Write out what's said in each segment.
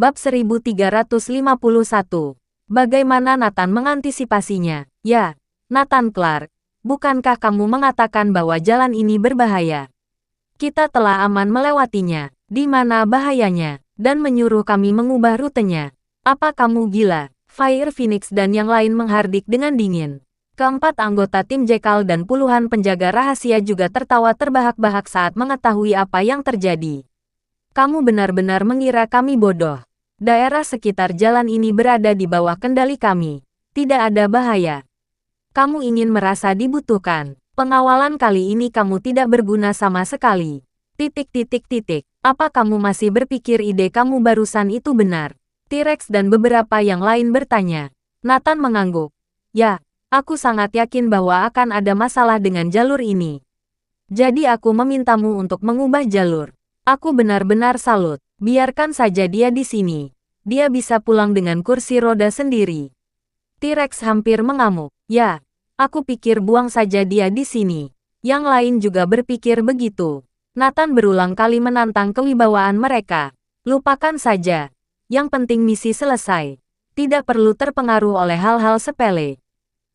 Bab 1351. Bagaimana Nathan mengantisipasinya? Ya, Nathan Clark, bukankah kamu mengatakan bahwa jalan ini berbahaya? Kita telah aman melewatinya. Di mana bahayanya? Dan menyuruh kami mengubah rutenya. Apa kamu gila? Fire Phoenix dan yang lain menghardik dengan dingin. Keempat anggota tim Jekyll dan puluhan penjaga rahasia juga tertawa terbahak-bahak saat mengetahui apa yang terjadi. Kamu benar-benar mengira kami bodoh. Daerah sekitar jalan ini berada di bawah kendali kami. Tidak ada bahaya. Kamu ingin merasa dibutuhkan. Pengawalan kali ini kamu tidak berguna sama sekali. ... Apa kamu masih berpikir ide kamu barusan itu benar? T-Rex dan beberapa yang lain bertanya. Nathan mengangguk. Ya, aku sangat yakin bahwa akan ada masalah dengan jalur ini. Jadi aku memintamu untuk mengubah jalur. Aku benar-benar salut. Biarkan saja dia di sini. Dia bisa pulang dengan kursi roda sendiri. T-Rex hampir mengamuk. Ya, aku pikir buang saja dia di sini. Yang lain juga berpikir begitu. Nathan berulang kali menantang kewibawaan mereka. Lupakan saja. Yang penting misi selesai. Tidak perlu terpengaruh oleh hal-hal sepele.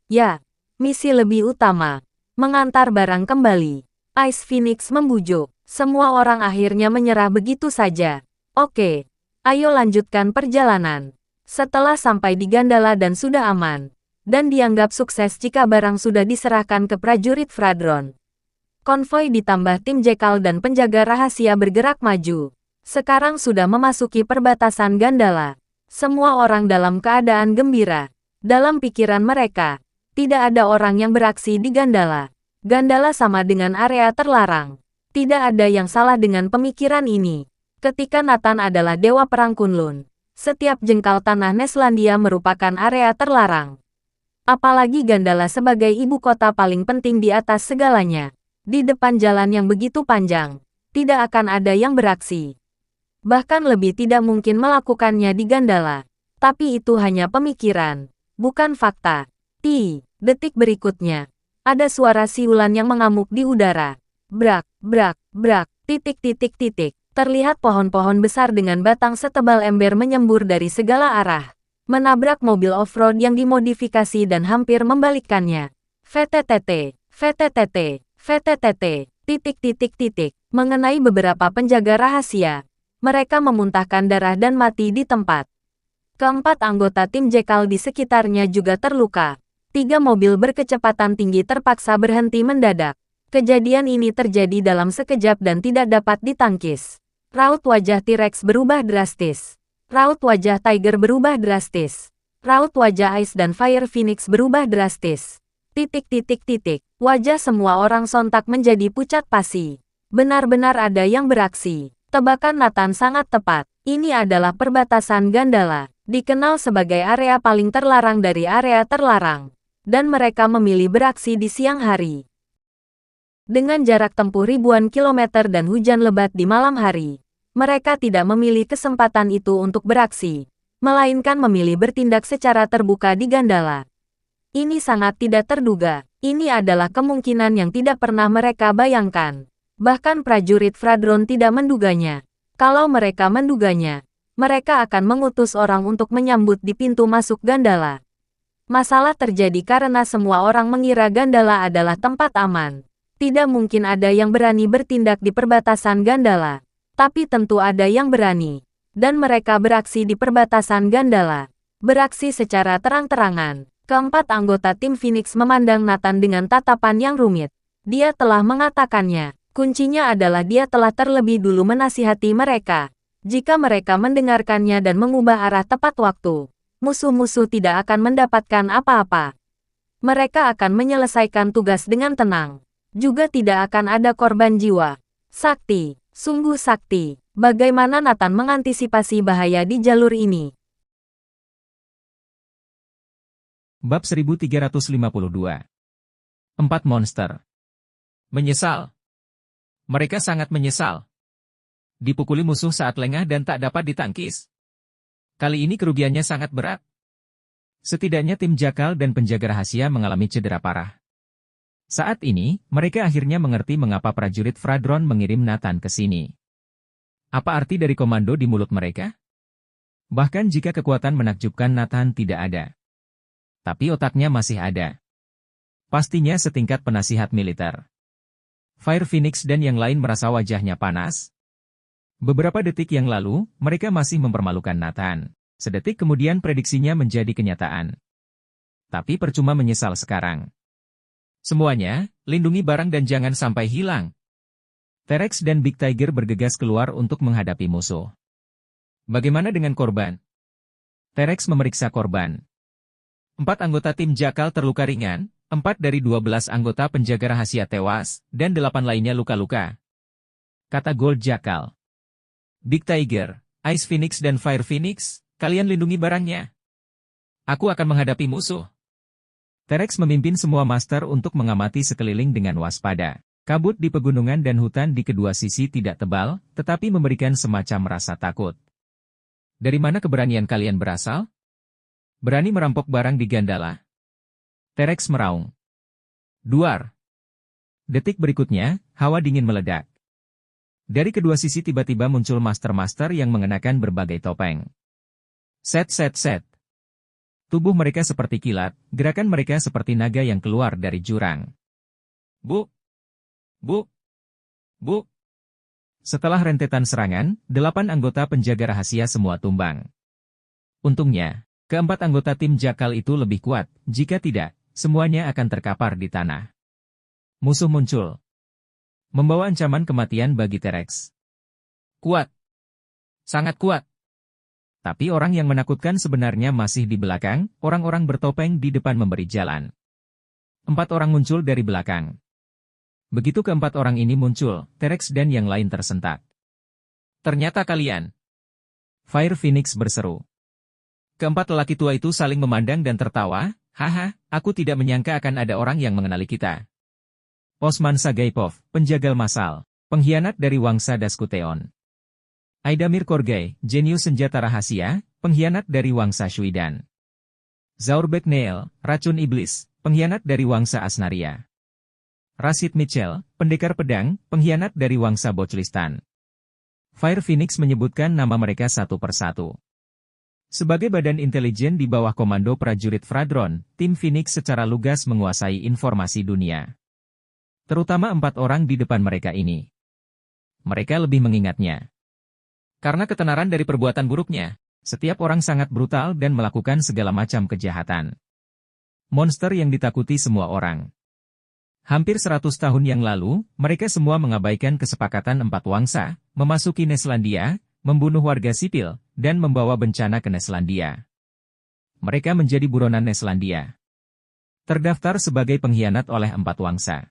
Ya, misi lebih utama. Mengantar barang kembali. Ice Phoenix membujuk. Semua orang akhirnya menyerah begitu saja. Oke, ayo lanjutkan perjalanan. Setelah sampai di Gandala dan sudah aman, dan dianggap sukses jika barang sudah diserahkan ke prajurit Fradron. Konvoi ditambah tim Jekyll dan penjaga rahasia bergerak maju. Sekarang sudah memasuki perbatasan Gandala. Semua orang dalam keadaan gembira. Dalam pikiran mereka, tidak ada orang yang beraksi di Gandala. Gandala sama dengan area terlarang. Tidak ada yang salah dengan pemikiran ini. Ketika Nathan adalah dewa perang Kunlun, setiap jengkal tanah Neslandia merupakan area terlarang. Apalagi Gandala sebagai ibu kota paling penting di atas segalanya. Di depan jalan yang begitu panjang, tidak akan ada yang beraksi. Bahkan lebih tidak mungkin melakukannya di Gandala. Tapi itu hanya pemikiran, bukan fakta. Detik berikutnya, ada suara siulan yang mengamuk di udara. Brak, brak, brak, ... Terlihat pohon-pohon besar dengan batang setebal ember menyembur dari segala arah. Menabrak mobil off-road yang dimodifikasi dan hampir membalikkannya. VTTT, VTTT, VTTT, ... Mengenai beberapa penjaga rahasia. Mereka memuntahkan darah dan mati di tempat. Keempat anggota tim Jekyll di sekitarnya juga terluka. 3 mobil berkecepatan tinggi terpaksa berhenti mendadak. Kejadian ini terjadi dalam sekejap dan tidak dapat ditangkis. Raut wajah T-Rex berubah drastis. Raut wajah Tiger berubah drastis. Raut wajah Ice dan Fire Phoenix berubah drastis. ... Wajah semua orang sontak menjadi pucat pasi. Benar-benar ada yang beraksi. Tebakan Nathan sangat tepat. Ini adalah perbatasan Gandala. Dikenal sebagai area paling terlarang dari area terlarang. Dan mereka memilih beraksi di siang hari. Dengan jarak tempuh ribuan kilometer dan hujan lebat di malam hari, mereka tidak memilih kesempatan itu untuk beraksi, melainkan memilih bertindak secara terbuka di Gandala. Ini sangat tidak terduga. Ini adalah kemungkinan yang tidak pernah mereka bayangkan. Bahkan prajurit Fradron tidak menduganya. Kalau mereka menduganya, mereka akan mengutus orang untuk menyambut di pintu masuk Gandala. Masalah terjadi karena semua orang mengira Gandala adalah tempat aman. Tidak mungkin ada yang berani bertindak di perbatasan Gandala. Tapi tentu ada yang berani. Dan mereka beraksi di perbatasan Gandala. Beraksi secara terang-terangan. Keempat anggota tim Phoenix memandang Nathan dengan tatapan yang rumit. Dia telah mengatakannya. Kuncinya adalah dia telah terlebih dulu menasihati mereka. Jika mereka mendengarkannya dan mengubah arah tepat waktu, musuh-musuh tidak akan mendapatkan apa-apa. Mereka akan menyelesaikan tugas dengan tenang. Juga tidak akan ada korban jiwa. Sakti, sungguh sakti. Bagaimana Nathan mengantisipasi bahaya di jalur ini? Bab 1352. 4 monster. Menyesal. Mereka sangat menyesal. Dipukuli musuh saat lengah dan tak dapat ditangkis. Kali ini kerugiannya sangat berat. Setidaknya tim Jekyll dan penjaga rahasia mengalami cedera parah. Saat ini, mereka akhirnya mengerti mengapa prajurit Fradron mengirim Nathan ke sini. Apa arti dari komando di mulut mereka? Bahkan jika kekuatan menakjubkan Nathan tidak ada. Tapi otaknya masih ada. Pastinya setingkat penasihat militer. Fire Phoenix dan yang lain merasa wajahnya panas. Beberapa detik yang lalu, mereka masih mempermalukan Nathan. Sedetik kemudian prediksinya menjadi kenyataan. Tapi percuma menyesal sekarang. Semuanya, lindungi barang dan jangan sampai hilang. T-Rex dan Big Tiger bergegas keluar untuk menghadapi musuh. Bagaimana dengan korban? T-Rex memeriksa korban. 4 anggota tim Jakal terluka ringan, 4 dari 12 anggota penjaga rahasia tewas, dan 8 lainnya luka-luka. Kata Gold Jakal. Big Tiger, Ice Phoenix dan Fire Phoenix, kalian lindungi barangnya. Aku akan menghadapi musuh. T-Rex memimpin semua master untuk mengamati sekeliling dengan waspada. Kabut di pegunungan dan hutan di kedua sisi tidak tebal, tetapi memberikan semacam rasa takut. Dari mana keberanian kalian berasal? Berani merampok barang di Gandala? T-Rex meraung. Duar. Detik berikutnya, hawa dingin meledak. Dari kedua sisi tiba-tiba muncul master-master yang mengenakan berbagai topeng. Set. Tubuh mereka seperti kilat, gerakan mereka seperti naga yang keluar dari jurang. Bu. Setelah rentetan serangan, 8 anggota penjaga rahasia semua tumbang. Untungnya, keempat anggota tim Jakal itu lebih kuat, jika tidak, semuanya akan terkapar di tanah. Musuh muncul. Membawa ancaman kematian bagi T-Rex. Kuat. Sangat kuat. Tapi orang yang menakutkan sebenarnya masih di belakang, orang-orang bertopeng di depan memberi jalan. 4 orang muncul dari belakang. Begitu keempat orang ini muncul, T-Rex dan yang lain tersentak. Ternyata kalian. Fire Phoenix berseru. Keempat lelaki tua itu saling memandang dan tertawa, haha, aku tidak menyangka akan ada orang yang mengenali kita. Osman Sagaipov, penjagal massal, pengkhianat dari Wangsa Daskuteon. Aidamir Korgai, jenius senjata rahasia, pengkhianat dari Wangsa Shuidan. Zaurbek Neel, racun iblis, pengkhianat dari Wangsa Asnaria. Rashid Mitchell, pendekar pedang, pengkhianat dari Wangsa Bochlistan. Fire Phoenix menyebutkan nama mereka satu persatu. Sebagai badan intelijen di bawah komando prajurit Fradron, tim Phoenix secara lugas menguasai informasi dunia. Terutama 4 orang di depan mereka ini. Mereka lebih mengingatnya. Karena ketenaran dari perbuatan buruknya, setiap orang sangat brutal dan melakukan segala macam kejahatan. Monster yang ditakuti semua orang. Hampir 100 tahun yang lalu, mereka semua mengabaikan kesepakatan 4 wangsa, memasuki Neslandia, membunuh warga sipil, dan membawa bencana ke Neslandia. Mereka menjadi buronan Neslandia. Terdaftar sebagai pengkhianat oleh 4 wangsa.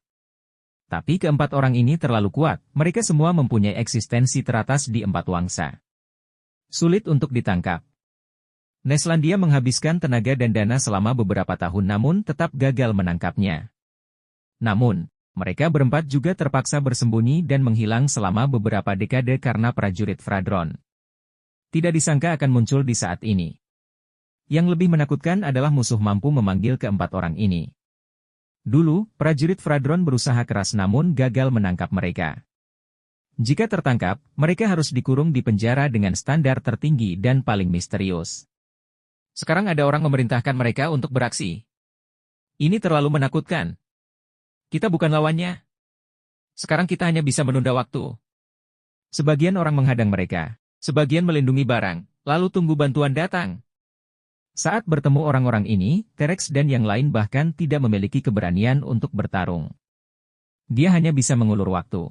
Tapi keempat orang ini terlalu kuat, mereka semua mempunyai eksistensi teratas di 4 wangsa. Sulit untuk ditangkap. Neslandia menghabiskan tenaga dan dana selama beberapa tahun namun tetap gagal menangkapnya. Namun, mereka berempat juga terpaksa bersembunyi dan menghilang selama beberapa dekade karena prajurit Fradron. Tidak disangka akan muncul di saat ini. Yang lebih menakutkan adalah musuh mampu memanggil keempat orang ini. Dulu, prajurit Fradron berusaha keras namun gagal menangkap mereka. Jika tertangkap, mereka harus dikurung di penjara dengan standar tertinggi dan paling misterius. Sekarang ada orang memerintahkan mereka untuk beraksi. Ini terlalu menakutkan. Kita bukan lawannya. Sekarang kita hanya bisa menunda waktu. Sebagian orang menghadang mereka, sebagian melindungi barang, lalu tunggu bantuan datang. Saat bertemu orang-orang ini, T-Rex dan yang lain bahkan tidak memiliki keberanian untuk bertarung. Dia hanya bisa mengulur waktu.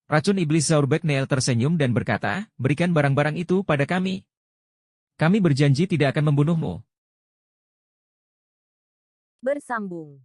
Racun iblis Zaurbek Neel tersenyum dan berkata, berikan barang-barang itu pada kami. Kami berjanji tidak akan membunuhmu. Bersambung.